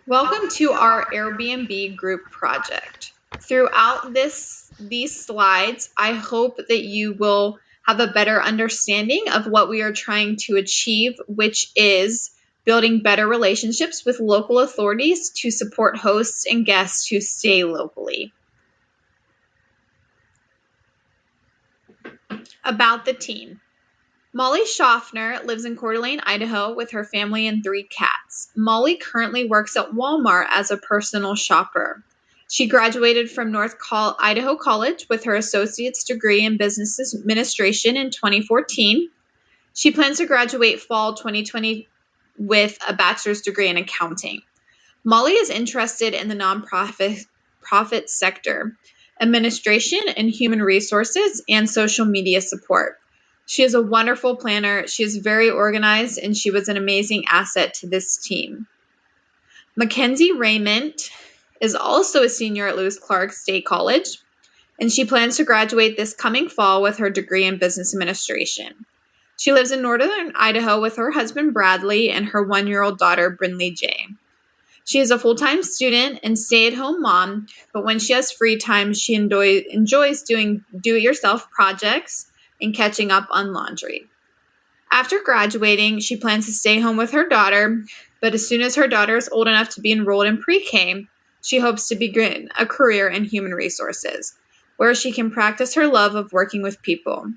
Welcome to our Airbnb group project. Throughout these slides, I hope that you will have a better understanding of what we are trying to achieve, which is building better relationships with local authorities to support hosts and guests who stay locally. About the team. Molly Shofner lives in Coeur d'Alene, Idaho with her family and 3 cats. Molly currently works at Walmart as a personal shopper. She graduated from Idaho College with her associate's degree in business administration in 2014. She plans to graduate fall 2020 with a bachelor's degree in accounting. Molly is interested in the nonprofit sector, administration and human resources, and social media support. She is a wonderful planner. She is very organized, and she was an amazing asset to this team. Mackenzie Rayment is also a senior at Lewis Clark State College, and she plans to graduate this coming fall with her degree in business administration. She lives in northern Idaho with her husband Bradley and her 1-year-old daughter Brindley J. She is a full-time student and stay-at-home mom, but when she has free time, she enjoys doing do-it-yourself projects and catching up on laundry. After graduating, she plans to stay home with her daughter, but as soon as her daughter is old enough to be enrolled in pre-K, she hopes to begin a career in human resources, where she can practice her love of working with people.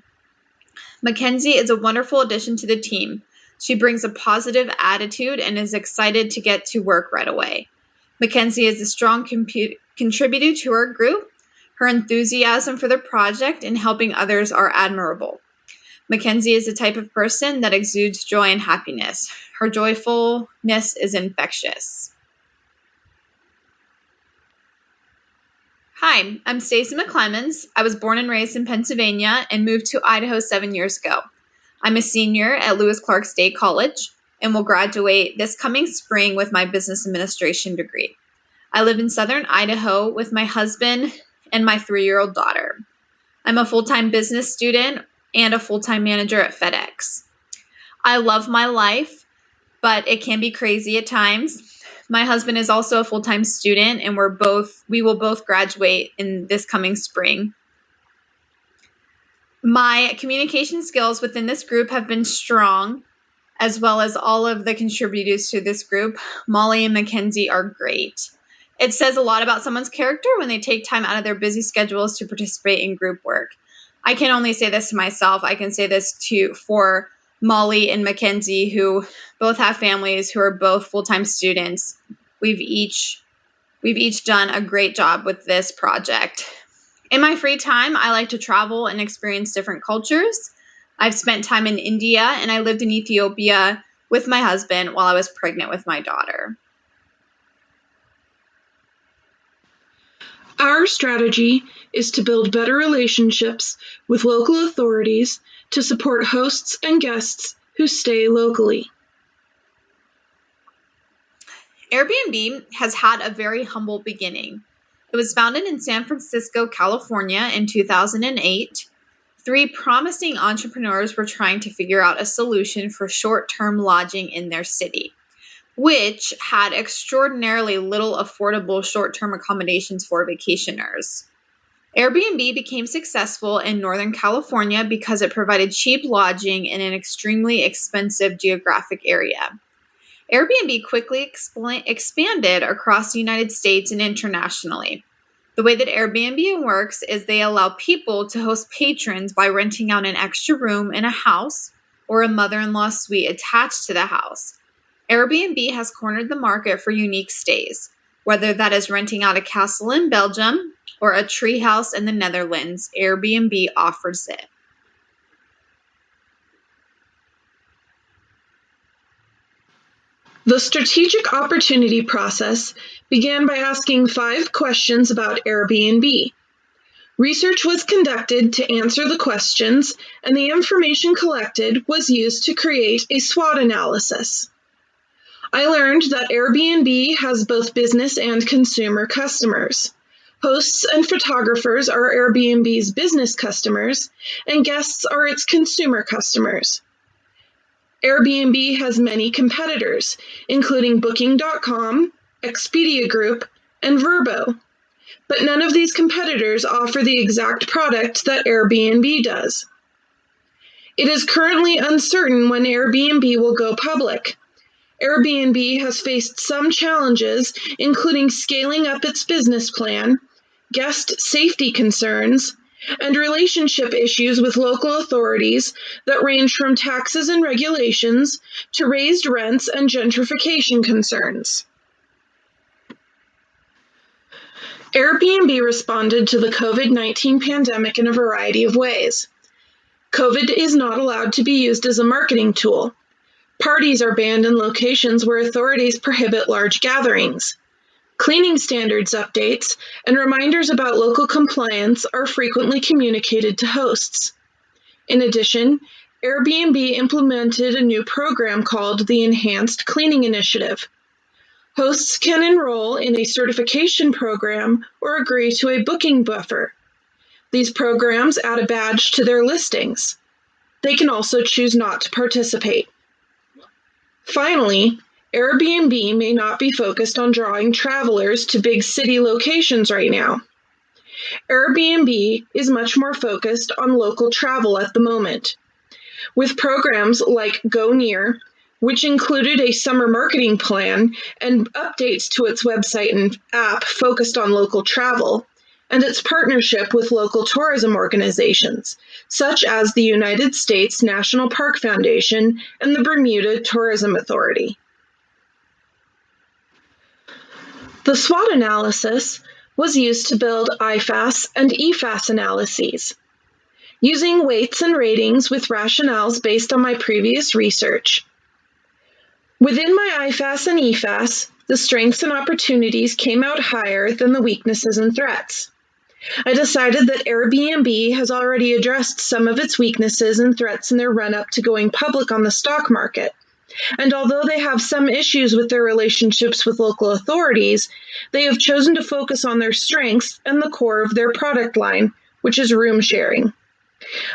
Mackenzie is a wonderful addition to the team. She brings a positive attitude and is excited to get to work right away. Mackenzie is a strong contributor to our group. Her enthusiasm for the project and helping others are admirable. Mackenzie is the type of person that exudes joy and happiness. Her joyfulness is infectious. Hi, I'm Stacy McClimans. I was born and raised in Pennsylvania and moved to Idaho 7 years ago. I'm a senior at Lewis Clark State College and will graduate this coming spring with my business administration degree. I live in southern Idaho with my husband and my 3-year-old daughter. I'm a full-time business student and a full-time manager at FedEx. I love my life, but it can be crazy at times. My husband is also a full-time student, and we will both graduate in this coming spring. My communication skills within this group have been strong, as well as all of the contributors to this group. Molly and Mackenzie are great. It says a lot about someone's character when they take time out of their busy schedules to participate in group work. I can only say this to myself. I can say this for Molly and Mackenzie, who both have families, who are both full-time students. We've each done a great job with this project. In my free time, I like to travel and experience different cultures. I've spent time in India, and I lived in Ethiopia with my husband while I was pregnant with my daughter. Our strategy is to build better relationships with local authorities to support hosts and guests who stay locally. Airbnb has had a very humble beginning. It was founded in San Francisco, California in 2008. 3 promising entrepreneurs were trying to figure out a solution for short-term lodging in their city, which had extraordinarily little affordable short-term accommodations for vacationers. Airbnb became successful in Northern California because it provided cheap lodging in an extremely expensive geographic area. Airbnb quickly expanded across the United States and internationally. The way that Airbnb works is they allow people to host patrons by renting out an extra room in a house or a mother-in-law suite attached to the house. Airbnb has cornered the market for unique stays, whether that is renting out a castle in Belgium or a treehouse in the Netherlands. Airbnb offers it. The strategic opportunity process began by asking 5 questions about Airbnb. Research was conducted to answer the questions, and the information collected was used to create a SWOT analysis. I learned that Airbnb has both business and consumer customers. Hosts and photographers are Airbnb's business customers, and guests are its consumer customers. Airbnb has many competitors, including Booking.com, Expedia Group, and Vrbo. But none of these competitors offer the exact product that Airbnb does. It is currently uncertain when Airbnb will go public. Airbnb has faced some challenges, including scaling up its business plan, guest safety concerns, and relationship issues with local authorities that range from taxes and regulations to raised rents and gentrification concerns. Airbnb responded to the COVID-19 pandemic in a variety of ways. COVID is not allowed to be used as a marketing tool. Parties are banned in locations where authorities prohibit large gatherings. Cleaning standards updates and reminders about local compliance are frequently communicated to hosts. In addition, Airbnb implemented a new program called the Enhanced Cleaning Initiative. Hosts can enroll in a certification program or agree to a booking buffer. These programs add a badge to their listings. They can also choose not to participate. Finally, Airbnb may not be focused on drawing travelers to big city locations right now. Airbnb is much more focused on local travel at the moment. With programs like Go Near, which included a summer marketing plan and updates to its website and app focused on local travel, and its partnership with local tourism organizations, such as the United States National Park Foundation and the Bermuda Tourism Authority. The SWOT analysis was used to build IFAS and EFAS analyses. Using weights and ratings with rationales based on my previous research. Within my IFAS and EFAS, the strengths and opportunities came out higher than the weaknesses and threats. I decided that Airbnb has already addressed some of its weaknesses and threats in their run-up to going public on the stock market. And although they have some issues with their relationships with local authorities, they have chosen to focus on their strengths and the core of their product line, which is room sharing.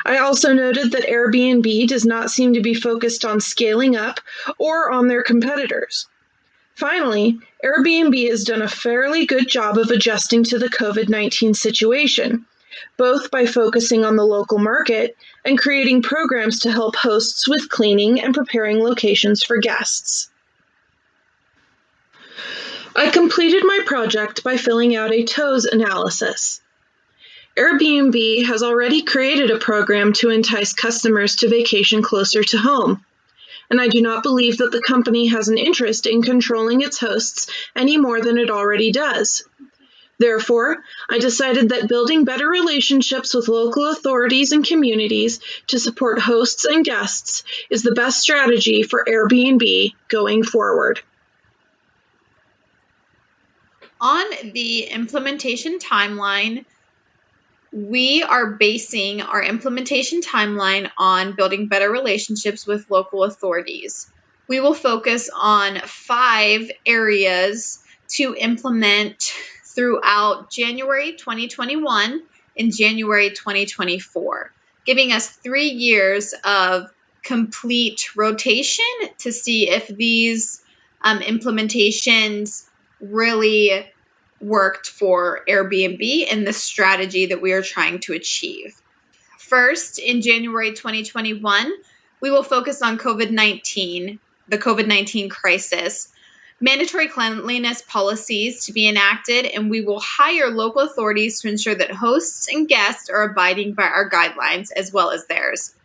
I also noted that Airbnb does not seem to be focused on scaling up or on their competitors. Finally, Airbnb has done a fairly good job of adjusting to the COVID-19 situation, both by focusing on the local market and creating programs to help hosts with cleaning and preparing locations for guests. I completed my project by filling out a TOES analysis. Airbnb has already created a program to entice customers to vacation closer to home, and I do not believe that the company has an interest in controlling its hosts any more than it already does. Therefore, I decided that building better relationships with local authorities and communities to support hosts and guests is the best strategy for Airbnb going forward. On the implementation timeline, we are basing our implementation timeline on building better relationships with local authorities. We will focus on 5 areas to implement throughout January 2021 and January 2024, giving us 3 years of complete rotation to see if these implementations really worked for Airbnb and the strategy that we are trying to achieve. First, in January 2021, we will focus on COVID-19, the COVID-19 crisis, mandatory cleanliness policies to be enacted, and we will hire local authorities to ensure that hosts and guests are abiding by our guidelines as well as theirs.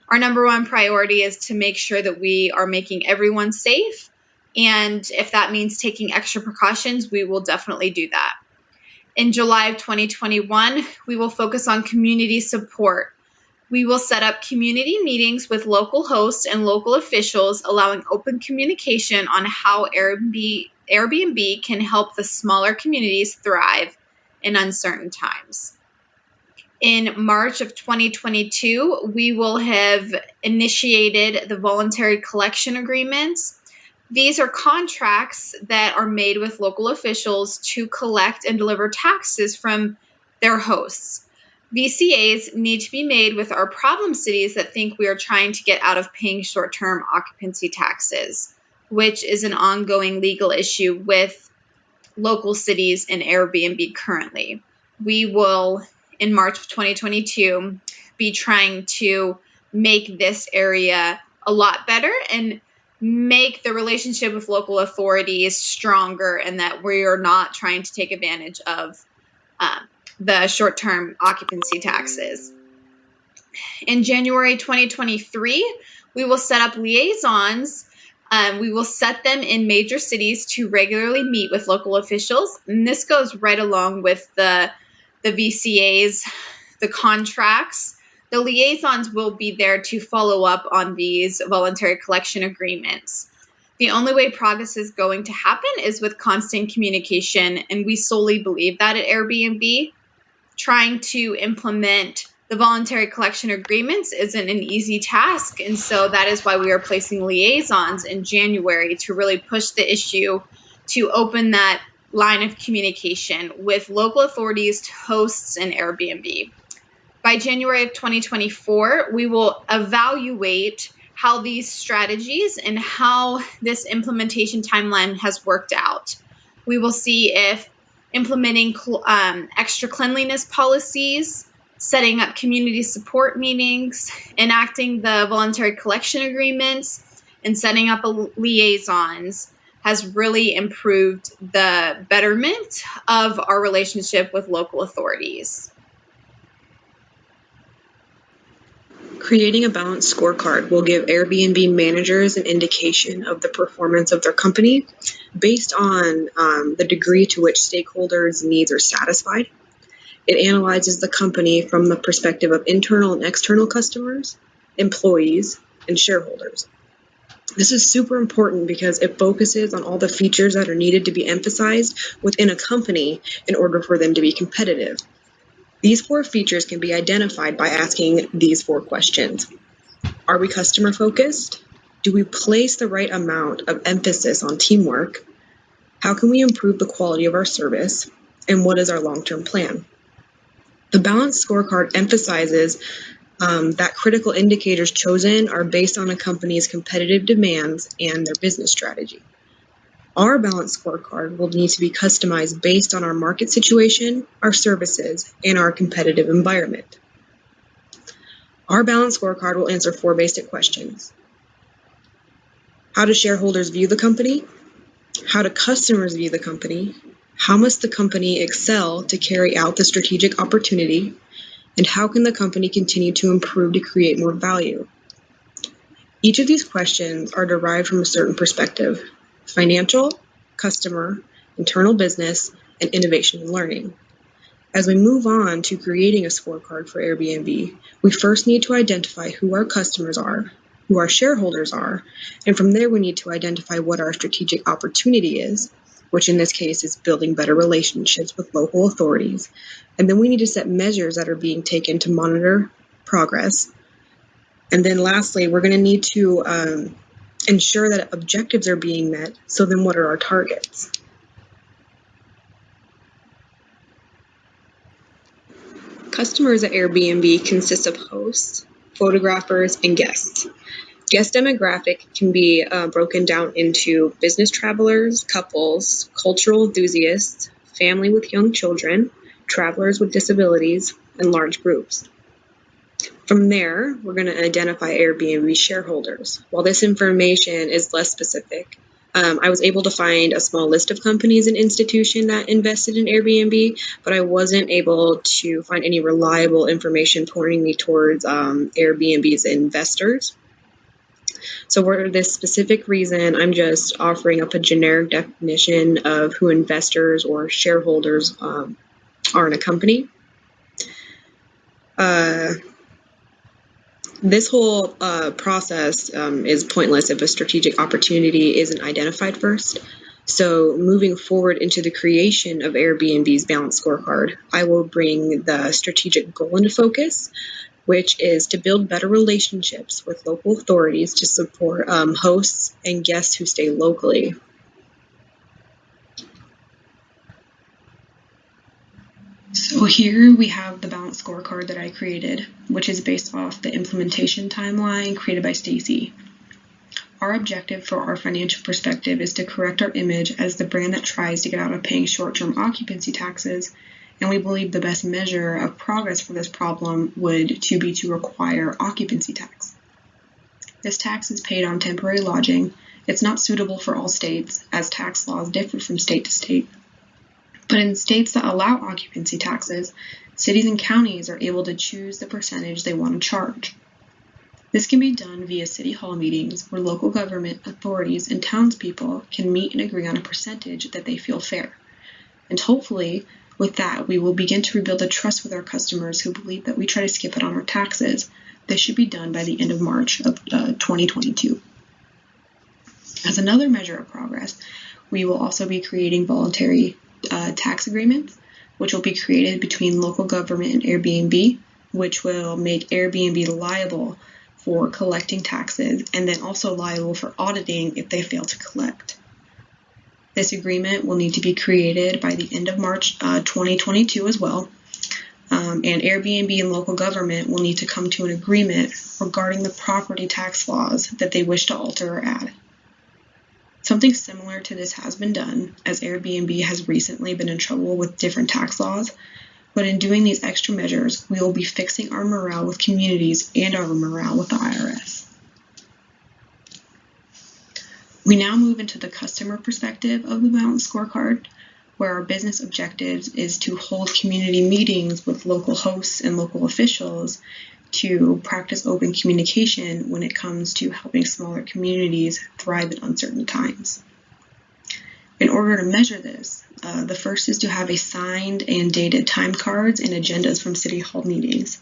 Our number one priority is to make sure that we are making everyone safe. And if that means taking extra precautions, we will definitely do that. In July of 2021, we will focus on community support. We will set up community meetings with local hosts and local officials, allowing open communication on how Airbnb can help the smaller communities thrive in uncertain times. In March of 2022, we will have initiated the voluntary collection agreements. These are contracts that are made with local officials to collect and deliver taxes from their hosts. VCAs need to be made with our problem cities that think we are trying to get out of paying short-term occupancy taxes, which is an ongoing legal issue with local cities in Airbnb currently. We will, in March of 2022, be trying to make this area a lot better and make the relationship with local authorities stronger, and that we are not trying to take advantage of the short-term occupancy taxes. In January 2023, we will set up liaisons. We will set them in major cities to regularly meet with local officials. And this goes right along with the VCAs, the contracts. The liaisons will be there to follow up on these voluntary collection agreements. The only way progress is going to happen is with constant communication, and we solely believe that at Airbnb. Trying to implement the voluntary collection agreements isn't an easy task, and so that is why we are placing liaisons in January to really push the issue to open that line of communication with local authorities, hosts, and Airbnb. By January of 2024, we will evaluate how these strategies and how this implementation timeline has worked out. We will see if implementing extra cleanliness policies, setting up community support meetings, enacting the voluntary collection agreements, and setting up liaisons has really improved the betterment of our relationship with local authorities. Creating a balanced scorecard will give Airbnb managers an indication of the performance of their company based on the degree to which stakeholders' needs are satisfied. It analyzes the company from the perspective of internal and external customers, employees, and shareholders. This is super important because it focuses on all the features that are needed to be emphasized within a company in order for them to be competitive. These 4 features can be identified by asking these 4 questions. Are we customer focused? Do we place the right amount of emphasis on teamwork? How can we improve the quality of our service? And what is our long-term plan? The balanced scorecard emphasizes that critical indicators chosen are based on a company's competitive demands and their business strategy. Our balanced scorecard will need to be customized based on our market situation, our services, and our competitive environment. Our balanced scorecard will answer 4 basic questions. How do shareholders view the company? How do customers view the company? How must the company excel to carry out the strategic opportunity? And how can the company continue to improve to create more value? Each of these questions are derived from a certain perspective: financial, customer, internal business, and innovation and learning. As we move on to creating a scorecard for Airbnb, we first need to identify who our customers are, who our shareholders are, and from there we need to identify what our strategic opportunity is, which in this case is building better relationships with local authorities. And then we need to set measures that are being taken to monitor progress. And then lastly, we're going to need to ensure that objectives are being met. So then what are our targets? Customers at Airbnb consist of hosts, photographers, and guests. Guest demographic can be broken down into business travelers, couples, cultural enthusiasts, family with young children, travelers with disabilities, and large groups. From there, we're going to identify Airbnb shareholders. While this information is less specific, I was able to find a small list of companies and institutions that invested in Airbnb, but I wasn't able to find any reliable information pointing me towards Airbnb's investors. So for this specific reason, I'm just offering up a generic definition of who investors or shareholders are in a company. This whole process is pointless if a strategic opportunity isn't identified first. So moving forward into the creation of Airbnb's balanced scorecard, I will bring the strategic goal into focus, which is to build better relationships with local authorities to support hosts and guests who stay locally. So here we have the balanced scorecard that I created, which is based off the implementation timeline created by Stacy. Our objective for our financial perspective is to correct our image as the brand that tries to get out of paying short-term occupancy taxes, and we believe the best measure of progress for this problem would be to require occupancy tax. This tax is paid on temporary lodging. It's not suitable for all states, as tax laws differ from state to state. But in states that allow occupancy taxes, cities and counties are able to choose the percentage they want to charge. This can be done via city hall meetings where local government authorities and townspeople can meet and agree on a percentage that they feel fair. And hopefully, with that, we will begin to rebuild a trust with our customers who believe that we try to skip it on our taxes. This should be done by the end of March of 2022. As another measure of progress, we will also be creating voluntary tax agreements, which will be created between local government and Airbnb, which will make Airbnb liable for collecting taxes and then also liable for auditing if they fail to collect. This agreement will need to be created by the end of March 2022 as well. And Airbnb and local government will need to come to an agreement regarding the property tax laws that they wish to alter or add. Something similar to this has been done, as Airbnb has recently been in trouble with different tax laws, but in doing these extra measures, we will be fixing our morale with communities and our morale with the IRS. We now move into the customer perspective of the balanced scorecard, where our business objectives is to hold community meetings with local hosts and local officials to practice open communication when it comes to helping smaller communities thrive in uncertain times. In order to measure this, the first is to have a signed and dated time cards and agendas from City Hall meetings.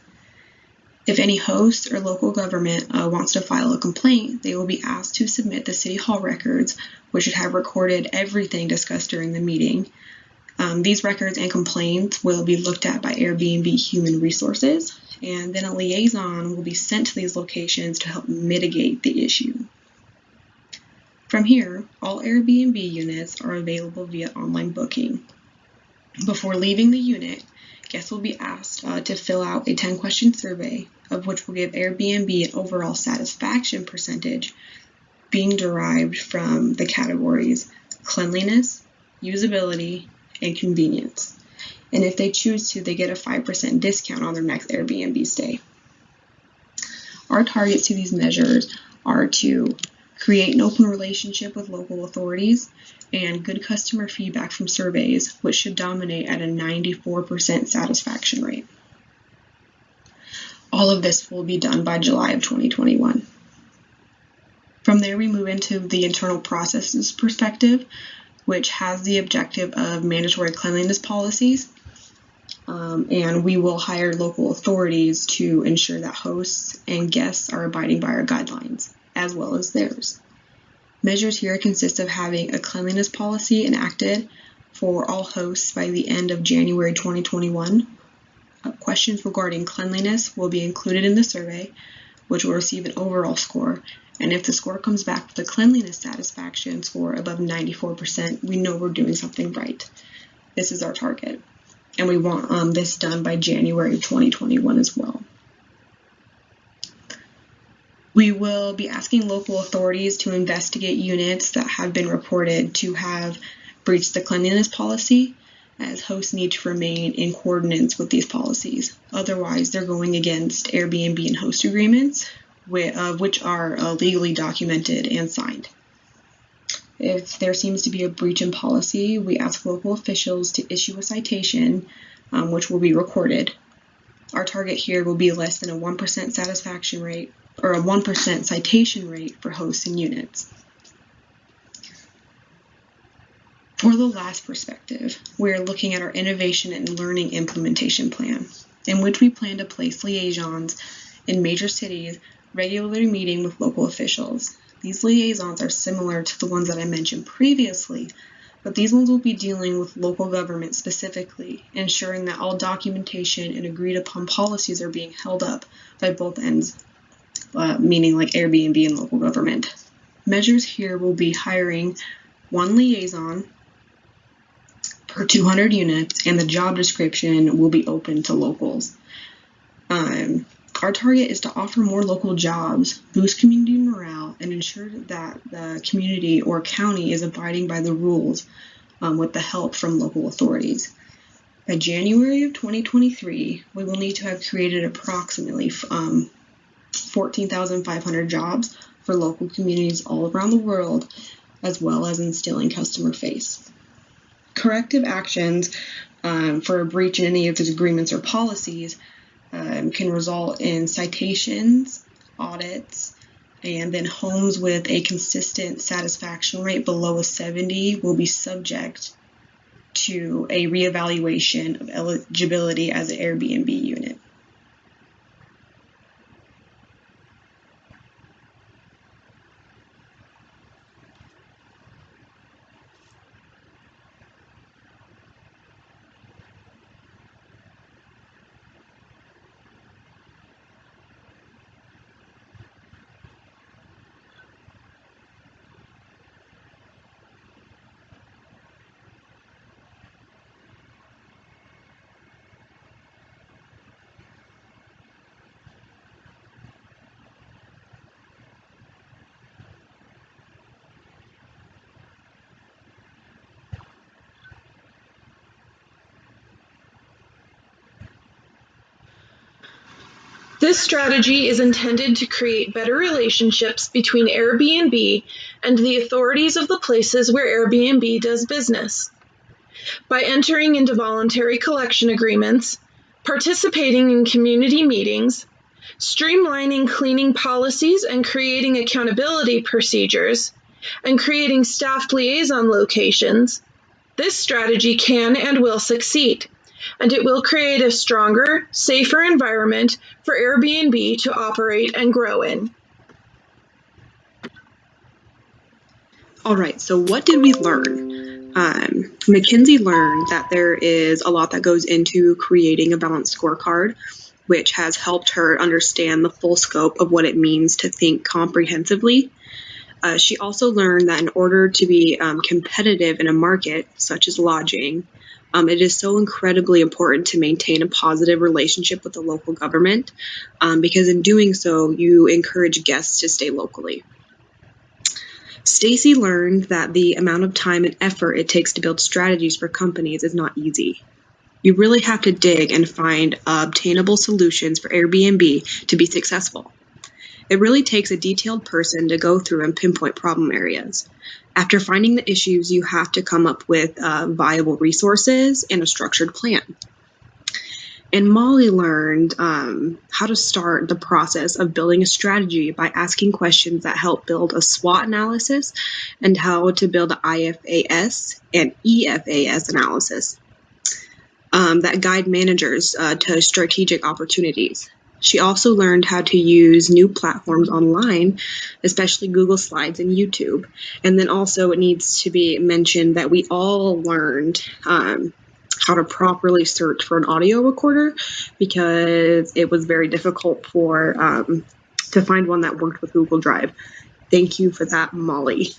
If any host or local government wants to file a complaint, they will be asked to submit the City Hall records, which should have recorded everything discussed during the meeting. These records and complaints will be looked at by Airbnb Human Resources, and then a liaison will be sent to these locations to help mitigate the issue. From here, all Airbnb units are available via online booking. Before leaving the unit, guests will be asked to fill out a 10-question survey, of which will give Airbnb an overall satisfaction percentage being derived from the categories cleanliness, usability, and convenience. And if they choose to, they get a 5% discount on their next Airbnb stay. Our targets to these measures are to create an open relationship with local authorities and good customer feedback from surveys, which should dominate at a 94% satisfaction rate. All of this will be done by July of 2021. From there, we move into the internal processes perspective, which has the objective of mandatory cleanliness policies. And we will hire local authorities to ensure that hosts and guests are abiding by our guidelines, as well as theirs. Measures here consist of having a cleanliness policy enacted for all hosts by the end of January 2021. Questions regarding cleanliness will be included in the survey, which will receive an overall score. And if the score comes back with a cleanliness satisfaction score above 94%, we know we're doing something right. This is our target. And we want this done by January 2021 as well. We will be asking local authorities to investigate units that have been reported to have breached the cleanliness policy, as hosts need to remain in coordinates with these policies. Otherwise, they're going against Airbnb and host agreements, which are legally documented and signed. If there seems to be a breach in policy, we ask local officials to issue a citation, which will be recorded. Our target here will be less than a 1% satisfaction rate or a 1% citation rate for hosts and units. For the last perspective, we're looking at our innovation and learning implementation plan, in which we plan to place liaisons in major cities regularly meeting with local officials. These liaisons are similar to the ones that I mentioned previously, but these ones will be dealing with local government specifically, ensuring that all documentation and agreed upon policies are being held up by both ends, meaning like Airbnb and local government. Measures here will be hiring one liaison per 200 units, and the job description will be open to locals. Our target is to offer more local jobs, boost community morale, and ensure that the community or county is abiding by the rules with the help from local authorities. By January of 2023, we will need to have created approximately 14,500 jobs for local communities all around the world, as well as instilling customer face. Corrective actions for a breach in any of these agreements or policies can result in citations, audits, and then homes with a consistent satisfaction rate below a 70 will be subject to a reevaluation of eligibility as an Airbnb unit. This strategy is intended to create better relationships between Airbnb and the authorities of the places where Airbnb does business. By entering into voluntary collection agreements, participating in community meetings, streamlining cleaning policies and creating accountability procedures, and creating staffed liaison locations, this strategy can and will succeed, and it will create a stronger, safer environment for Airbnb to operate and grow in. All right, so what did we learn? Mackenzie learned that there is a lot that goes into creating a balanced scorecard, which has helped her understand the full scope of what it means to think comprehensively. She also learned that in order to be competitive in a market such as lodging, it is so incredibly important to maintain a positive relationship with the local government, because in doing so, you encourage guests to stay locally. Stacy learned that the amount of time and effort it takes to build strategies for companies is not easy. You really have to dig and find obtainable solutions for Airbnb to be successful. It really takes a detailed person to go through and pinpoint problem areas. After finding the issues, you have to come up with viable resources and a structured plan. And Molly learned how to start the process of building a strategy by asking questions that help build a SWOT analysis and how to build an IFAS and EFAS analysis that guide managers to strategic opportunities. She also learned how to use new platforms online, especially Google Slides and YouTube. And then also it needs to be mentioned that we all learned how to properly search for an audio recorder, because it was very difficult to find one that worked with Google Drive. Thank you for that, Molly.